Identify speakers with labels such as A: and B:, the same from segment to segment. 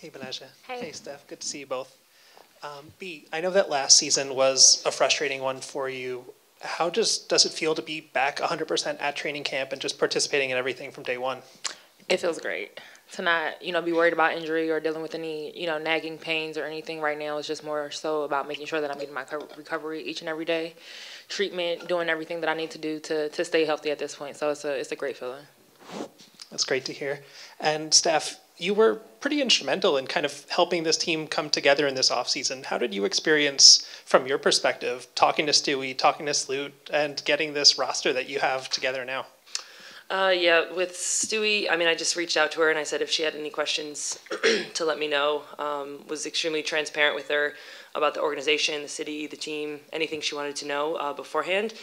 A: Hey, Betnijah.
B: Hey.
A: Hey, Stef. Good to see you both. B, I know that last season was a frustrating one for you. How does it feel to be back 100% at training camp and just participating in everything from day one?
B: It feels great to not, be worried about injury or dealing with any, nagging pains or anything right now. It's just more so about making sure that I'm getting my recovery each and every day, treatment, doing everything that I need to do to stay healthy at this point. So it's a great feeling.
A: That's great to hear. And Stef, you were pretty instrumental in kind of helping this team come together in this offseason. How did you experience, from your perspective, talking to Stewie, talking to Sloot, and getting this roster that you have together now?
C: Yeah, with Stewie, I just reached out to her and I said if she had any questions to let me know. Was extremely transparent with her about the organization, the city, the team, anything she wanted to know beforehand.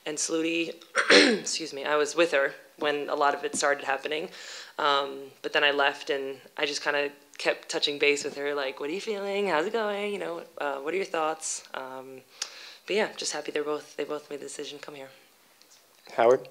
C: And Sluty, excuse me, I was with her when a lot of it started happening. But then I left and I just kind of kept touching base with her, like, what are you feeling? How's it going? What are your thoughts? But yeah, just happy they both made the decision to come here.
D: Howard?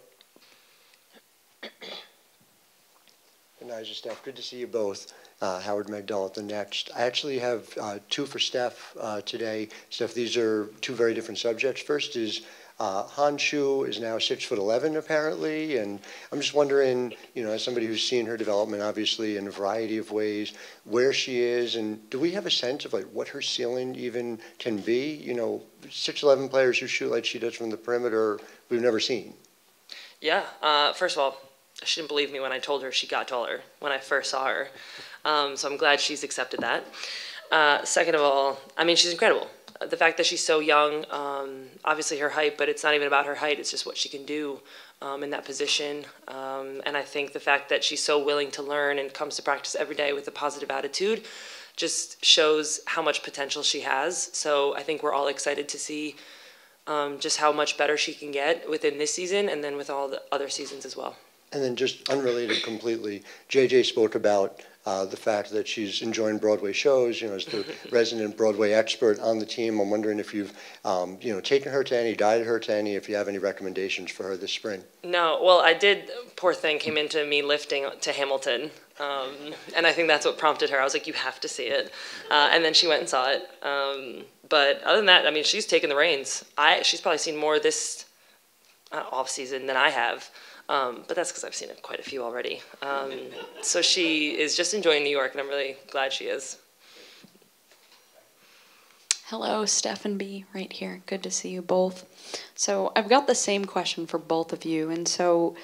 D: Betnijah, Stef, good to see you both. Howard Magdal at the Next. I actually have two for Stef today. Stef, these are two very different subjects. First is Hanshu is now 6'11" apparently, and I'm just wondering, as somebody who's seen her development obviously in a variety of ways, where she is, and do we have a sense of like what her ceiling even can be? 6'11" players who shoot like she does from the perimeter, we've never seen.
C: Yeah, first of all, she didn't believe me when I told her she got taller when I first saw her. So I'm glad she's accepted that. Second of all, she's incredible. The fact that she's so young, obviously her height, but it's not even about her height, it's just what she can do in that position. And I think the fact that she's so willing to learn and comes to practice every day with a positive attitude just shows how much potential she has. So I think we're all excited to see just how much better she can get within this season and then with all the other seasons as well.
D: And then just unrelated completely, JJ spoke about the fact that she's enjoying Broadway shows, as the resident Broadway expert on the team. I'm wondering if you've, taken her to any, guided her to any, if you have any recommendations for her this spring.
C: No, well, I did. Poor thing came into me lifting to Hamilton, and I think that's what prompted her. I was like, you have to see it. And then she went and saw it. But other than that, she's taken the reins. She's probably seen more this off-season than I have. But that's because I've seen quite a few already. So she is just enjoying New York, and I'm really glad she is.
E: Hello, Stef and B, right here. Good to see you both. So I've got the same question for both of you. And so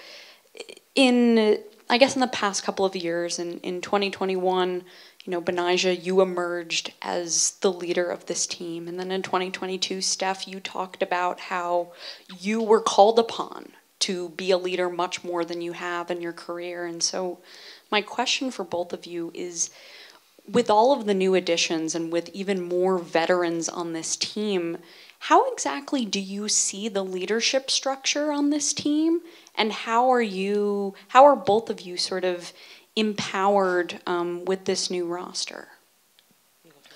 E: I guess in the past couple of years, in 2021, Betnijah, you emerged as the leader of this team. And then in 2022, Stef, you talked about how you were called upon to be a leader much more than you have in your career. And so my question for both of you is, with all of the new additions and with even more veterans on this team, how exactly do you see the leadership structure on this team? And how are both of you sort of empowered with this new roster?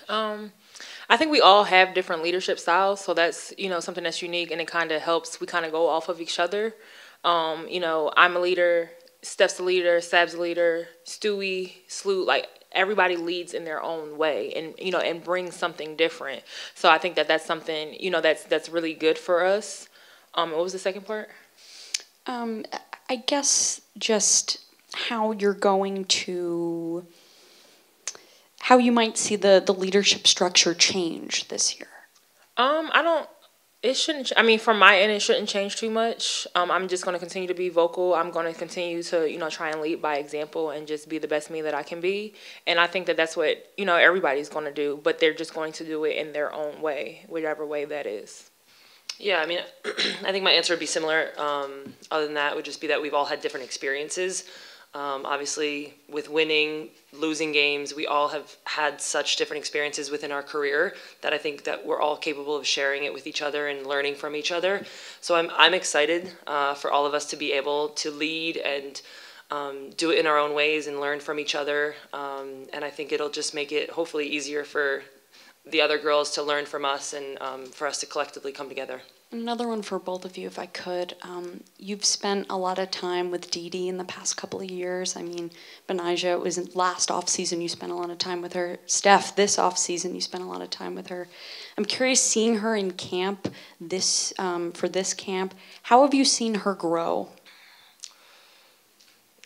B: I think we all have different leadership styles, so that's something that's unique, and it kind of helps. We kind of go off of each other. I'm a leader, Stef's a leader, Sab's a leader, Stewie, Sloot, like everybody leads in their own way, and and brings something different. So I think that's something that's really good for us. What was the second part?
E: I guess just how you're going to. How you might see the leadership structure change this year?
B: It shouldn't, from my end, it shouldn't change too much. I'm just going to continue to be vocal. I'm going to continue to, try and lead by example and just be the best me that I can be. And I think that's what, everybody's going to do, but they're just going to do it in their own way, whatever way that is.
C: Yeah, I think my answer would be similar. Other than that, would just be that we've all had different experiences. Obviously, with winning, losing games, we all have had such different experiences within our career that I think that we're all capable of sharing it with each other and learning from each other. So I'm excited for all of us to be able to lead and do it in our own ways and learn from each other. And I think it'll just make it hopefully easier for the other girls to learn from us and for us to collectively come together.
E: Another one for both of you, if I could. You've spent a lot of time with Dee Dee in the past couple of years. I mean, Betnijah, it was last off-season, you spent a lot of time with her. Stef, this off-season, you spent a lot of time with her. I'm curious, seeing her in camp for this camp, how have you seen her grow?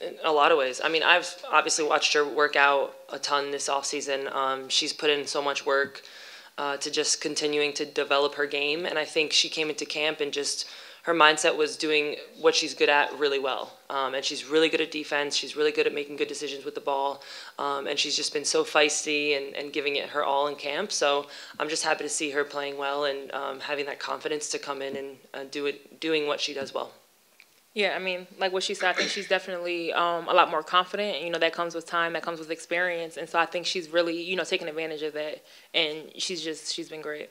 C: In a lot of ways. I mean, I've obviously watched her work out a ton this off-season. She's put in so much work to just continuing to develop her game. And I think she came into camp and just her mindset was doing what she's good at really well. And she's really good at defense. She's really good at making good decisions with the ball. And she's just been so feisty and giving it her all in camp. So I'm just happy to see her playing well and having that confidence to come in and doing what she does well.
B: Yeah, I mean, like what she said, I think she's definitely a lot more confident. You know, that comes with time, that comes with experience. And so I think she's really, you know, taking advantage of that. And she's been great.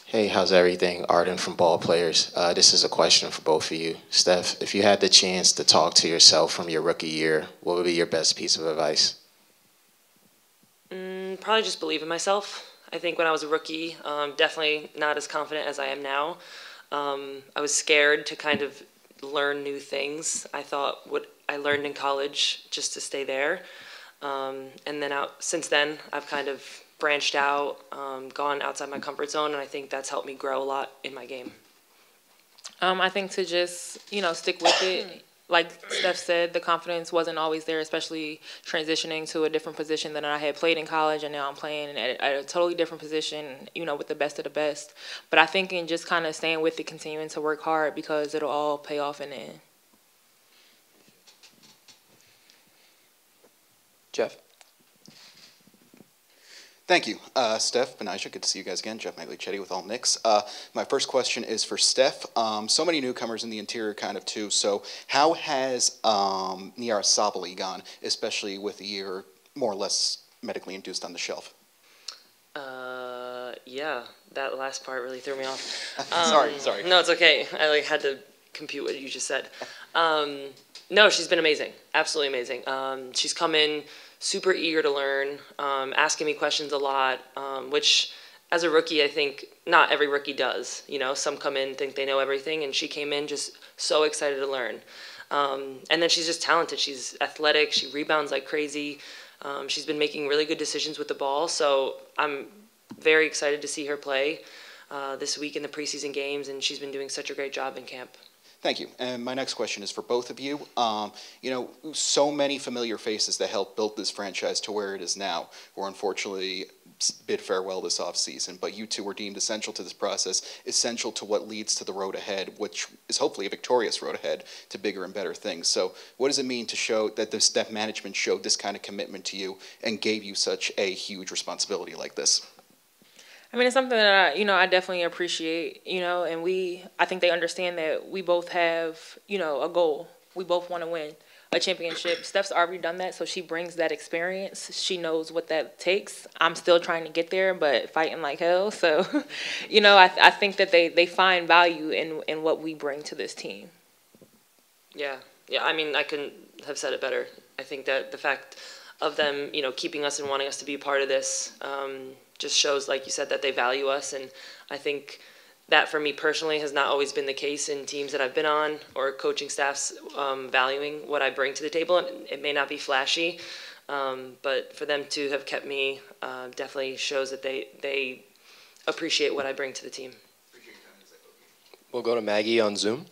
F: Hey, how's everything? Arden from Ball Players. This is a question for both of you. Stef, if you had the chance to talk to yourself from your rookie year, what would be your best piece of advice?
C: Probably just believe in myself. I think when I was a rookie, definitely not as confident as I am now. I was scared to kind of learn new things. I thought what I learned in college just to stay there. And then since then, I've kind of branched out, gone outside my comfort zone, and I think that's helped me grow a lot in my game.
B: I think to just, you know, stick with it. Like Stef said, the confidence wasn't always there, especially transitioning to a different position than I had played in college, and now I'm playing at a totally different position, you know, with the best of the best. But I think in just kind of staying with it, continuing to work hard, because it'll all pay off in the end.
A: Jeff?
G: Thank you. Stef, Betnijah, good to see you guys again. Jeff Maglicetti with All Knicks. My first question is for Stef. So many newcomers in the interior kind of too. So how has Niara Sabali gone, especially with a year more or less medically induced on the shelf?
C: Yeah, that last part really threw me off.
G: Sorry.
C: No, it's okay. I had to compute what you just said. No, she's been amazing. Absolutely amazing. She's come in super eager to learn, asking me questions a lot, which as a rookie, I think not every rookie does. You know, some come in, think they know everything, and she came in just so excited to learn. And then she's just talented. She's athletic. She rebounds like crazy. She's been making really good decisions with the ball. So I'm very excited to see her play this week in the preseason games, and she's been doing such a great job in camp.
G: Thank you. And my next question is for both of you. You know, so many familiar faces that helped build this franchise to where it is now were unfortunately bid farewell this offseason, but you two were deemed essential to this process, essential to what leads to the road ahead, which is hopefully a victorious road ahead to bigger and better things. So what does it mean to show that the Stef management showed this kind of commitment to you and gave you such a huge responsibility like this?
B: I mean, it's something that I definitely appreciate, and I think they understand that we both have, a goal. We both want to win a championship. Stef's already done that, so she brings that experience. She knows what that takes. I'm still trying to get there, but fighting like hell. So, I think that they find value in what we bring to this team.
C: Yeah. I mean, I couldn't have said it better. I think that the fact of them, keeping us and wanting us to be a part of this, just shows, like you said, that they value us. And I think that for me personally has not always been the case in teams that I've been on or coaching staffs valuing what I bring to the table. It may not be flashy, but for them to have kept me definitely shows that they appreciate what I bring to the team.
H: We'll go to Maggie on Zoom.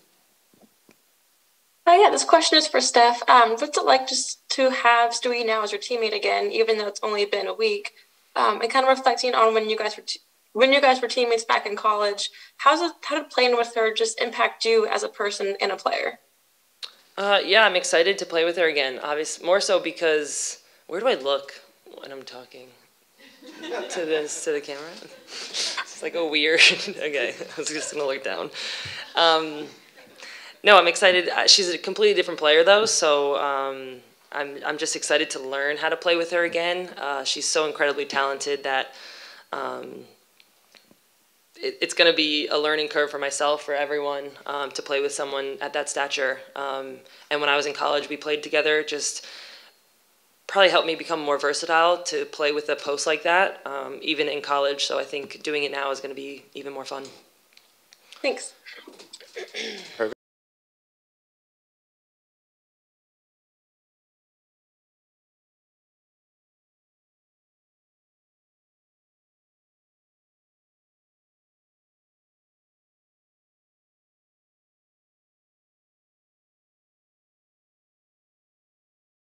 I: Yeah, this question is for Stef. What's it like just to have Stewie now as your teammate again, even though it's only been a week? And kind of reflecting on when you guys were teammates back in college, how did playing with her just impact you as a person and a player?
C: Yeah, I'm excited to play with her again. Obviously, more so because where do I look when I'm talking to the camera? It's like a weird. Okay, I was just gonna look down. No, I'm excited. She's a completely different player though, so. I'm just excited to learn how to play with her again. She's so incredibly talented that it's going to be a learning curve for myself, for everyone, to play with someone at that stature. And when I was in college, we played together. Just probably helped me become more versatile to play with a post like that, even in college. So I think doing it now is going to be even more fun.
I: Thanks.
H: Perfect.